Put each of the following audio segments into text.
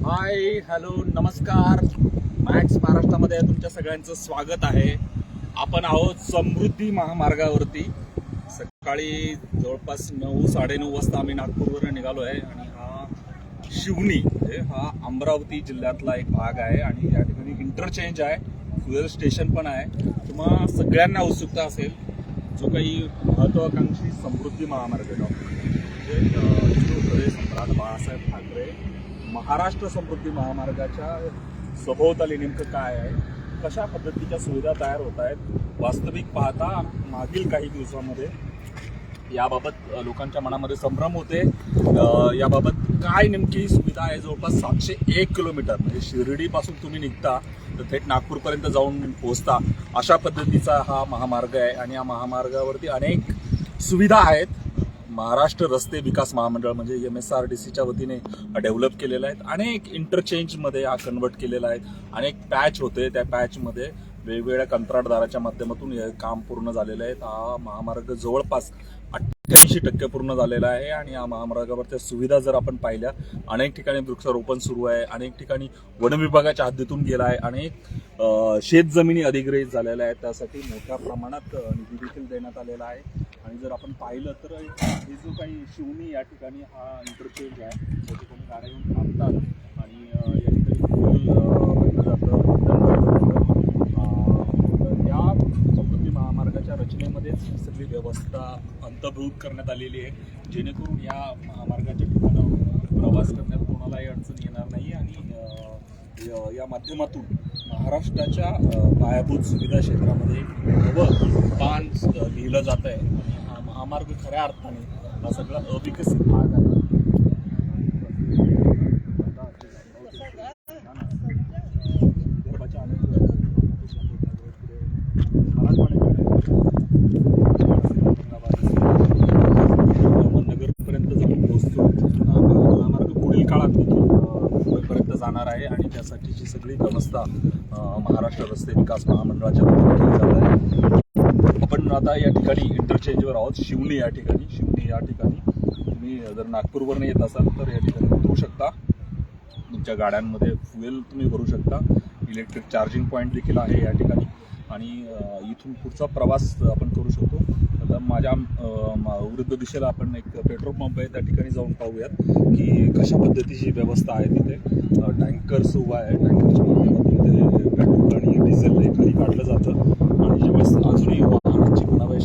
Hi hello नमस्कार. Max महाराष्ट्रामध्ये तुमच्या सगळ्यांचं स्वागत आहे. आपण आहोत समृद्धी महामार्गावरती. सकाळी जवळपास 9-9:30 वाजता आम्ही नागपूरवरून निघालो आहे आणि हा शिवनी म्हणजे हा अमरावती जिल्ह्यातला एक भाग आहे आणि या ठिकाणी इंटरचेंज आहे, फ्युएल स्टेशन पण आहे. तुम्हाला सगळ्यांना उत्सुकता असेल जो काही महत्वाकांक्षी समृद्धी महामार्ग म्हणजे हिंदू सम्राट बाळासाहेब ठाकरे महाराष्ट्र समृद्धी महामार्गाच्या सभोवताली नेमकं काय आहे, कशा पद्धतीच्या सुविधा तयार होत आहेत. वास्तविक पाहता मागील काही दिवसांमध्ये याबाबत लोकांच्या मनामध्ये संभ्रम होते. याबाबत काय नेमकी सुविधा आहे. जवळपास 701 किलोमीटर म्हणजे शिर्डीपासून तुम्ही निघता तर थेट नागपूरपर्यंत जाऊन पोहोचता अशा पद्धतीचा हा महामार्ग आहे आणि या महामार्गावरती अनेक सुविधा आहेत. महाराष्ट्र रस्ते विकास महामंडळ म्हणजे MSRDCच्या वतीने डेव्हलप केलेला आहे. अनेक इंटरचेंजमध्ये हा कन्वर्ट केलेला आहे. अनेक पॅच होते, त्या पॅचमध्ये वेगवेगळ्या कंत्राटदाराच्या माध्यमातून हे काम पूर्ण झालेलं आहे. हा महामार्ग जवळपास 88% पूर्ण झालेला आहे आणि या महामार्गावरच्या सुविधा जर आपण पाहिल्या, अनेक ठिकाणी वृक्षारोपण सुरू आहे, अनेक ठिकाणी वन विभागाच्या हद्दीतून गेला आहे, अनेक शेतजमिनी अधिग्रहित झालेल्या आहेत. त्यासाठी मोठ्या प्रमाणात निधी देखील देण्यात आलेला आहे. आणि जर आपण पाहिलं तर हे जो काही शिवनी या ठिकाणी हा इंटरचेंज आहे, त्या ठिकाणी गाड्या येऊन थांबतात आणि या ठिकाणी भरलं जातं. या समृद्धी महामार्गाच्या रचनेमध्येच ही सगळी व्यवस्था अंतर्भूत करण्यात आलेली आहे, जेणेकरून या महामार्गाच्या ठिकाणावर प्रवास करण्यात कोणालाही अडचण येणार नाही आणि या माध्यमातून महाराष्ट्राच्या पायाभूत सुविधा क्षेत्रामध्ये नवं पान लिहिलं जात आहे आणि हा महामार्ग खऱ्या अर्थाने हा सगळा अविकसित भाग आहे. नगरपर्यंत जाऊन पोहोचतो. महामार्ग पुढील काळात मुंबईपर्यंत जाणार आहे आणि त्यासाठीची सगळी व्यवस्था महाराष्ट्र रस्ते विकास महामंडळाच्या वतीने केली जात आहे. आपण आता या ठिकाणी इंटरचेंजवर आहोत. शिवनी या ठिकाणी तुम्ही जर नागपूरवरून येत असाल तर या ठिकाणी उतरू शकता. तुमच्या गाड्यांमध्ये फ्युएल तुम्ही भरू शकता. इलेक्ट्रिक चार्जिंग पॉईंट देखील आहे या ठिकाणी आणि इथून पुढचा प्रवास आपण करू शकतो. आता माझ्या विरुद्ध दिशेला आपण एक पेट्रोल पंप आहे, त्या ठिकाणी जाऊन पाहूयात की कशा पद्धतीची व्यवस्था आहे. तिथे टँकर्स उभा आहे, टँकरच्या माध्यमातून ते पेट्रोल आणि डिझेल हे खाली काढलं जातं आणि ज्यावेळेस अजूनही वाहनांची म्हणावी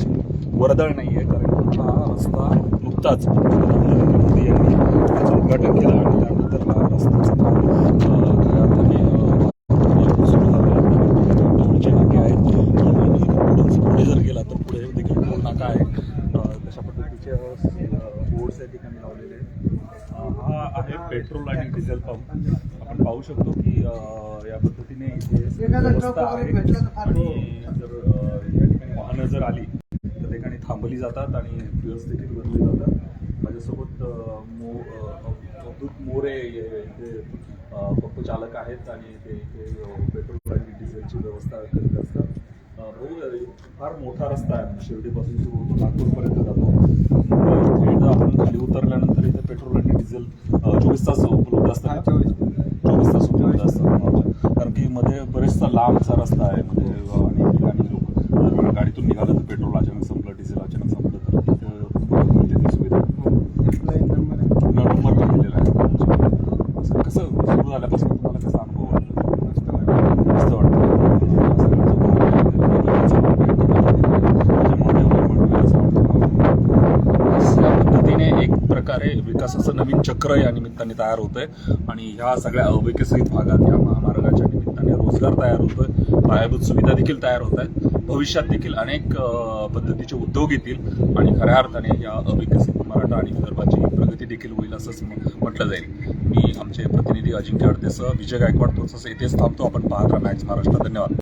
वर्दळ नाही आहे, कारण हा रस्ता नुकताच नरेंद्र मोदी यांनी त्याचं उद्घाटन केलं आणि त्यानंतर हा रस्त्याचं काम खऱ्या अर्थाने सुरू झालं आहे. टोलचे नाके आहेत आणि पुढे जर गेला तर पुढे देखील टोल नाका आहे. तशा पद्धतीचे बोर्ड्स या ठिकाणी लावलेले आहेत. हा आहे पेट्रोल आणि डिझेल पंप. आपण पाहू शकतो की या पद्धतीने इथे व्यवस्था आहे आणि जर या ठिकाणी वाहनं जर आली तर ठिकाणी थांबली जातात आणि फ्युएल्स देखील भरले जातात. माझ्यासोबत अवधूत मोरे इथे पंप चालक आहेत आणि ते इथे पेट्रोल आणि डिझेलची व्यवस्था करीत असतात. फार मोठा रस्ता आहे, शिर्डीपासून सुरू होतो नागपूरपर्यंत जातो. थेट आपण खाली उतरल्यानंतर इथे पेट्रोल आणि डिझेल 24 तास उपलब्ध असतात. 24 तास उपलब्ध असतात कारण की मध्ये बरेचसा लांबचा रस्ता आहे. मध्ये अनेक ठिकाणी लोक गाडीतून निघालं तर पेट्रोल अचानक संपलं, डिझेल अचानक संपलं तर तिथे ती सुविधा नंबर दिलेला आहे. कसं सुरू झाल्यापासून तुम्हाला कसा अनुभव वाटतो? मस्त वाटतं. या पद्धतीने एक प्रकारे विकासाचं नवीन चक्र या निमित्ताने तयार होतंय आणि ह्या सगळ्या अविकसित भागात या महामार्गाच्या निमित्ताने रोजगार तयार होतोय, पायाभूत सुविधा देखील तयार होत आहेत. भविष्यात देखील अनेक पद्धतीचे उद्योग येतील आणि खऱ्या अर्थाने या अविकसित मराठा आणि विदर्भाची प्रगती देखील होईल असंच म्हटलं जाईल. मी आमचे प्रतिनिधी अजिंक्य अडतेसह विजय गायकवाड तोच इथेच थांबतो. आपण पाहत राहा मॅक्स महाराष्ट्र. धन्यवाद.